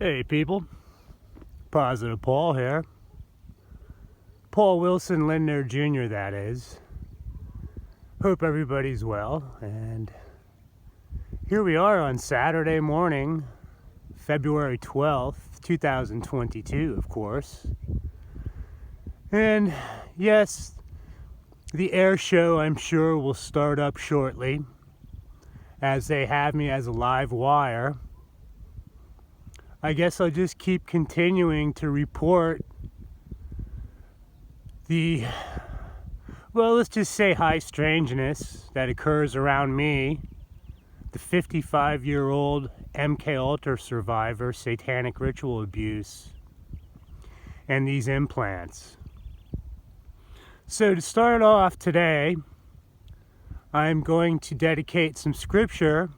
Hey people, Positive Paul here. Paul Wilson Lindner Jr. that is. Hope everybody's well, and here we are on Saturday morning, February 12th, 2022, of course. And yes, the air show I'm sure will start up shortly, as they have me as a live wire. I guess I'll just keep continuing to report the, well, let's just say high strangeness that occurs around me, the 55-year-old MKUltra survivor, Satanic Ritual Abuse, and these implants. So to start off today, I'm going to dedicate some scripture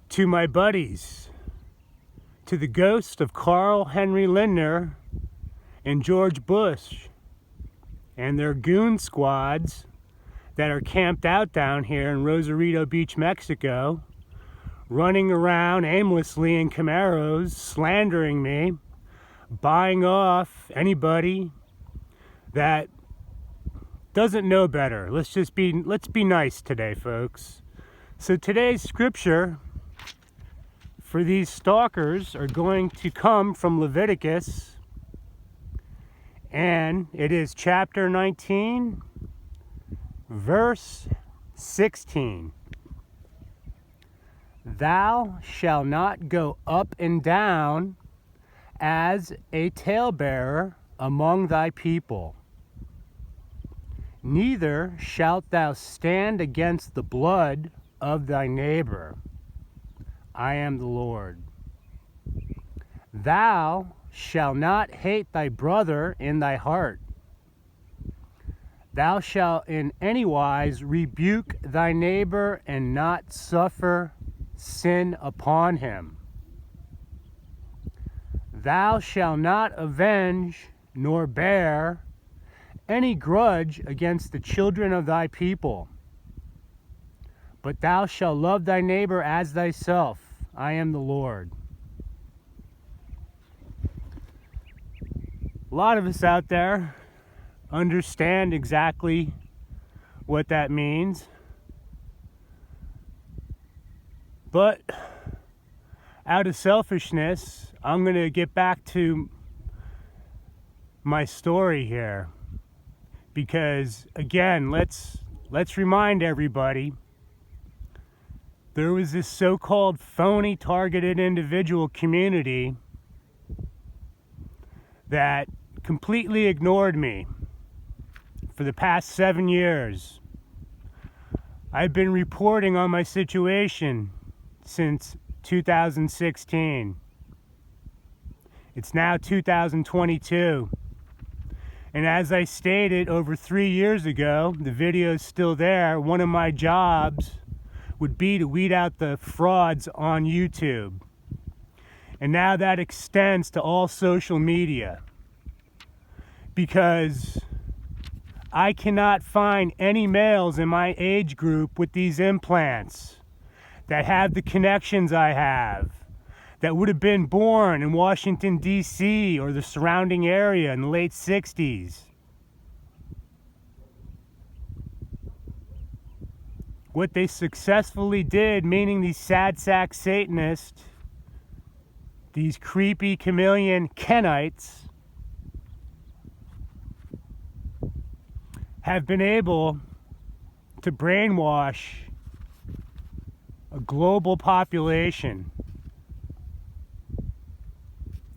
to my buddies, to the ghost of Carl Henry Lindner and George Bush and their goon squads that are camped out down here in Rosarito Beach, Mexico, running around aimlessly in Camaros, slandering me, buying off anybody that doesn't know better. Let's be nice today, folks. So today's scripture for these stalkers are going to come from Leviticus, and it is chapter 19, verse 16. Thou shalt not go up and down as a talebearer among thy people, neither shalt thou stand against the blood of thy neighbor. I am the Lord. Thou shalt not hate thy brother in thy heart. Thou shalt in any wise rebuke thy neighbor and not suffer sin upon him. Thou shalt not avenge nor bear any grudge against the children of thy people, but thou shalt love thy neighbor as thyself. I am the Lord. A lot of us out there understand exactly what that means, but out of selfishness, I'm going to get back to my story here, because again, let's remind everybody, there was this so-called phony targeted individual community that completely ignored me for the past 7 years. I've been reporting on my situation since 2016. It's now 2022. And as I stated over 3 years ago, the video is still there, one of my jobs would be to weed out the frauds on YouTube. And now that extends to all social media, because I cannot find any males in my age group with these implants that have the connections I have, that would have been born in Washington, D.C. or the surrounding area in the late 60s. What they successfully did, meaning these sad sack Satanists, these creepy chameleon Kenites, have been able to brainwash a global population.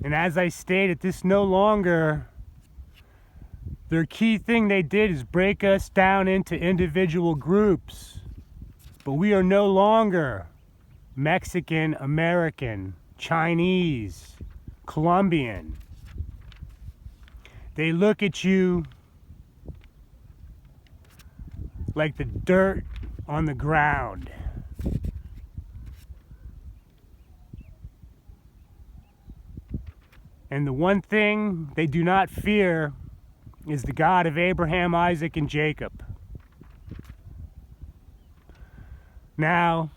And as I stated, this no longer, their key thing they did is break us down into individual groups. But we are no longer Mexican, American, Chinese, Colombian. They look at you like the dirt on the ground. And the one thing they do not fear is the God of Abraham, Isaac, and Jacob. Now,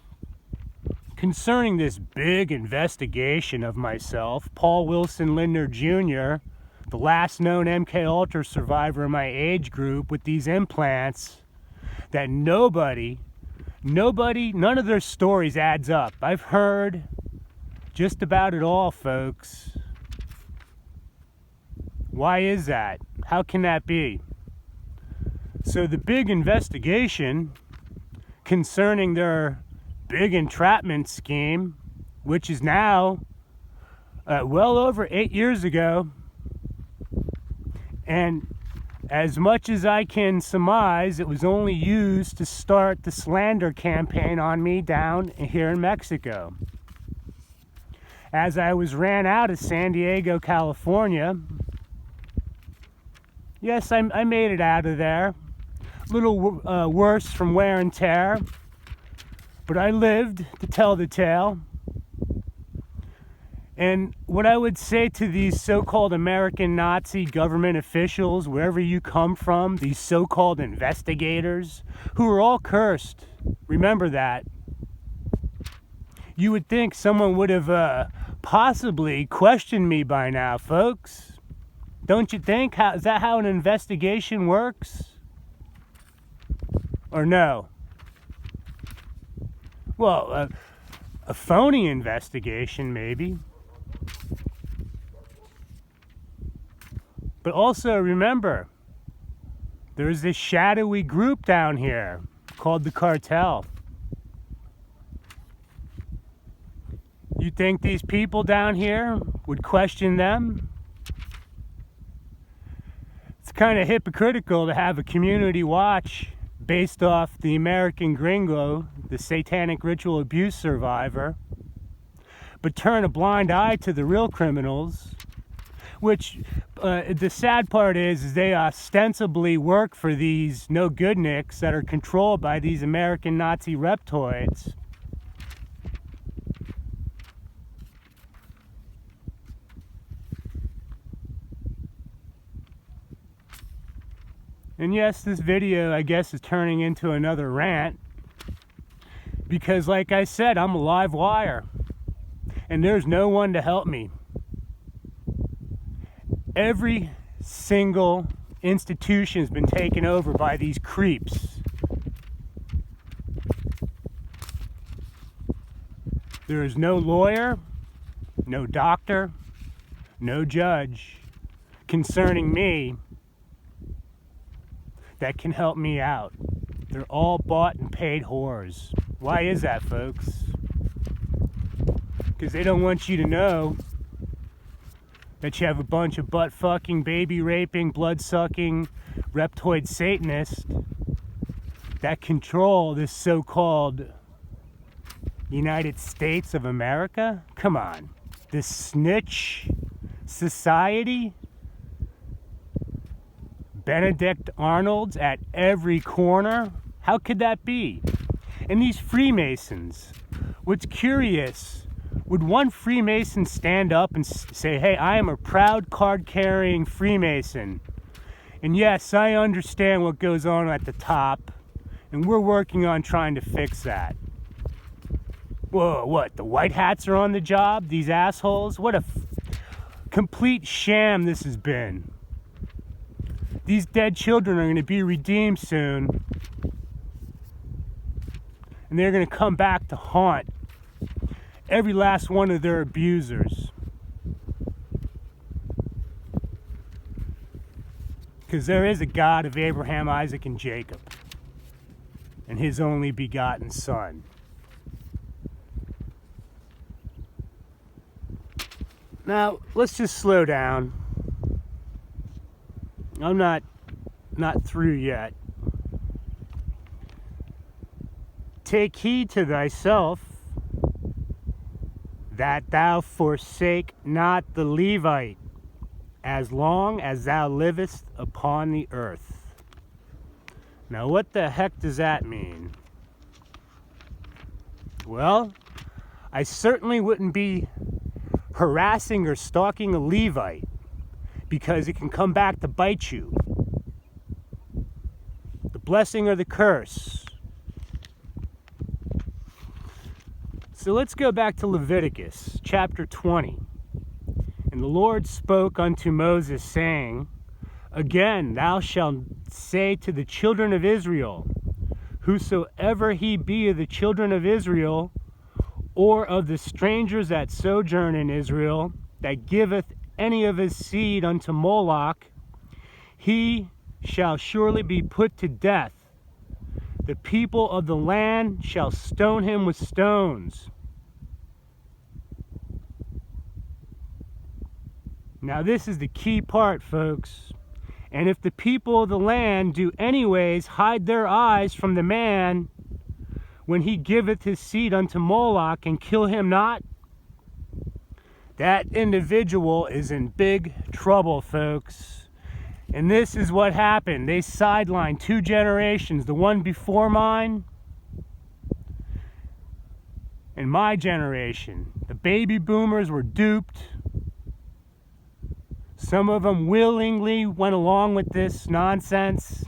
concerning this big investigation of myself, Paul Wilson Lindner Jr., the last known MKUltra survivor in my age group with these implants, that none of their stories adds up. I've heard just about it all, folks. Why is that? How can that be? So the big investigation concerning their big entrapment scheme, which is now well over 8 years ago, and as much as I can surmise, it was only used to start the slander campaign on me down here in Mexico. As I was ran out of San Diego, California, yes, I made it out of there. A little worse from wear and tear, but I lived to tell the tale. And what I would say to these so-called American Nazi government officials, wherever you come from, these so-called investigators, who are all cursed, remember that. You would think someone would have possibly questioned me by now, folks. Don't you think? Is that how an investigation works? Or no? Well, a phony investigation, maybe. But also remember, there's this shadowy group down here called the cartel. You think these people down here would question them? It's kind of hypocritical to have a community watch based off the American gringo, the Satanic Ritual Abuse survivor, but turn a blind eye to the real criminals, which the sad part is they ostensibly work for these no-goodniks that are controlled by these American Nazi reptoids. And yes, this video, I guess, is turning into another rant, because like I said, I'm a live wire, and there's no one to help me. Every single institution has been taken over by these creeps. There is no lawyer, no doctor, no judge concerning me that can help me out. They're all bought and paid whores. Why is that, folks? Because they don't want you to know that you have a bunch of butt-fucking, baby-raping, blood-sucking, reptoid Satanists that control this so-called United States of America? Come on. This snitch society? Benedict Arnolds at every corner? How could that be? And these Freemasons, what's curious, would one Freemason stand up and say, hey, I am a proud card-carrying Freemason, and yes, I understand what goes on at the top, and we're working on trying to fix that. Whoa, what, the white hats are on the job? These assholes? What a complete sham this has been. These dead children are going to be redeemed soon. And they're going to come back to haunt every last one of their abusers. Because there is a God of Abraham, Isaac, and Jacob. And his only begotten Son. Now, let's just slow down. I'm not through yet. Take heed to thyself, that thou forsake not the Levite, as long as thou livest upon the earth. Now, what the heck does that mean? Well, I certainly wouldn't be harassing or stalking a Levite, because it can come back to bite you. The blessing or the curse. So let's go back to Leviticus chapter 20. And the Lord spoke unto Moses, saying, Again thou shalt say to the children of Israel, Whosoever he be of the children of Israel, or of the strangers that sojourn in Israel, that giveth any of his seed unto Moloch, he shall surely be put to death. The people of the land shall stone him with stones. Now this is the key part, folks. And if the people of the land do anyways hide their eyes from the man when he giveth his seed unto Moloch, and kill him not, that individual is in big trouble, folks. And this is what happened. They sidelined 2 generations, the one before mine and my generation. The baby boomers were duped. Some of them willingly went along with this nonsense.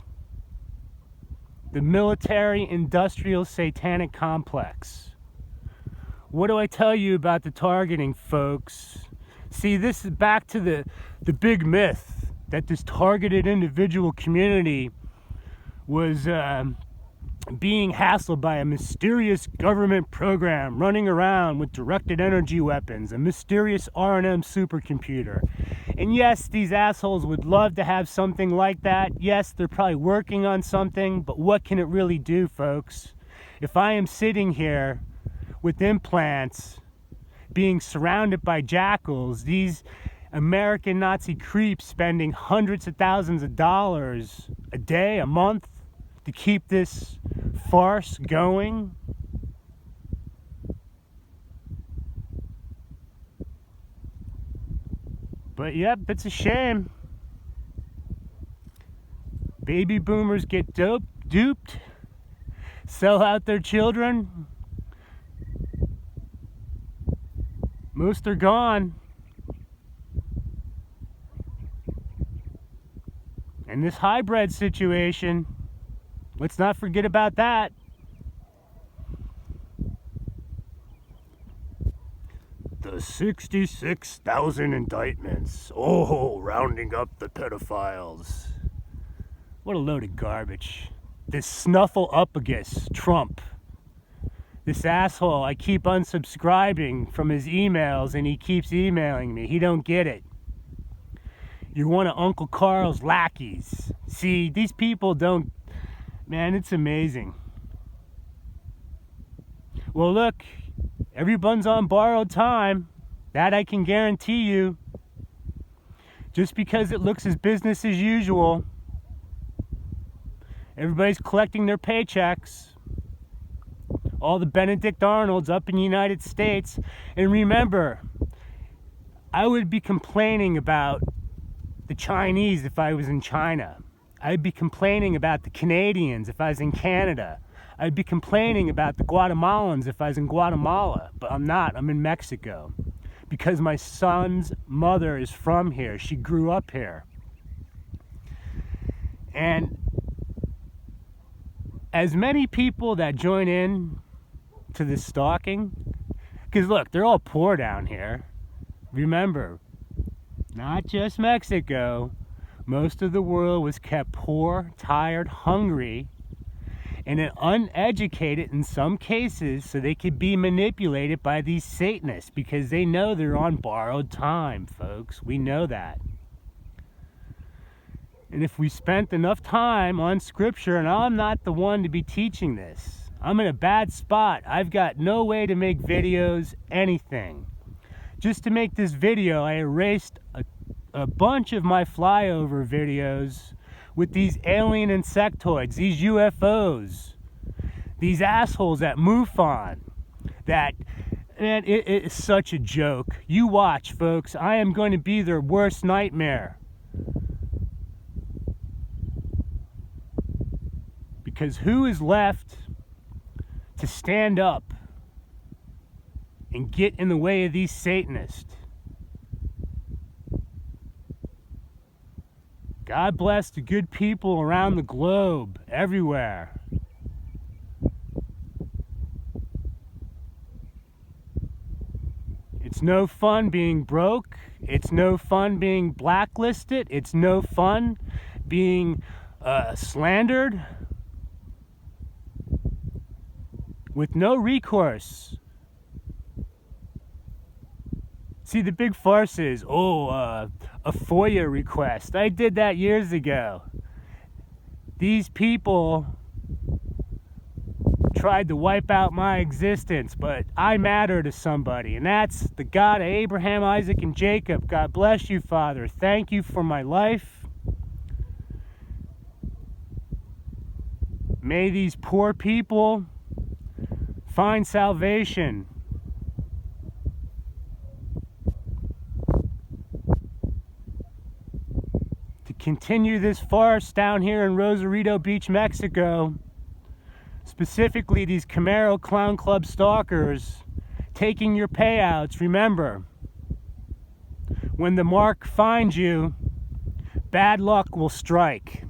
The military-industrial satanic complex. What do I tell you about the targeting, folks? See, this is back to the big myth that this targeted individual community was being hassled by a mysterious government program running around with directed energy weapons, a mysterious R&M supercomputer. And yes, these assholes would love to have something like that. Yes, they're probably working on something, but what can it really do, folks? If I am sitting here with implants, being surrounded by jackals, these American Nazi creeps spending hundreds of thousands of dollars a day, a month, to keep this farce going. But yep, it's a shame. Baby boomers get duped, sell out their children. Most are gone. And this hybrid situation, let's not forget about that. The 66,000 indictments. Oh, rounding up the pedophiles. What a load of garbage. This snuffleupagus Trump. This asshole, I keep unsubscribing from his emails and he keeps emailing me. He don't get it. You're one of Uncle Carl's lackeys. See, these people don't... Man, it's amazing. Well, look, everyone's on borrowed time. That I can guarantee you. Just because it looks as business as usual. Everybody's collecting their paychecks. All the Benedict Arnolds up in the United States. And remember, I would be complaining about the Chinese if I was in China. I'd be complaining about the Canadians if I was in Canada. I'd be complaining about the Guatemalans if I was in Guatemala. But I'm not. I'm in Mexico. Because my son's mother is from here. She grew up here. And as many people that join in to this stalking, because look, they're all poor down here. Remember, not just Mexico. Most of the world was kept poor, tired, hungry, and uneducated in some cases, so they could be manipulated by these Satanists because they know they're on borrowed time, folks. We know that. And if we spent enough time on Scripture, and I'm not the one to be teaching this, I'm in a bad spot. I've got no way to make videos, anything. Just to make this video, I erased a bunch of my flyover videos with these alien insectoids, these UFOs, these assholes at MUFON. That, man, it is such a joke. You watch, folks. I am going to be their worst nightmare. Because who is left to stand up and get in the way of these Satanists? God bless the good people around the globe, everywhere. It's no fun being broke. It's no fun being blacklisted. It's no fun being slandered with no recourse. See, the big farce is, a FOIA request. I did that years ago. These people tried to wipe out my existence, but I matter to somebody, and that's the God of Abraham, Isaac, and Jacob. God bless you, Father. Thank you for my life. May these poor people find salvation. To continue this farce down here in Rosarito Beach, Mexico, specifically these Camaro Clown Club stalkers taking your payouts. Remember, when the mark finds you, bad luck will strike.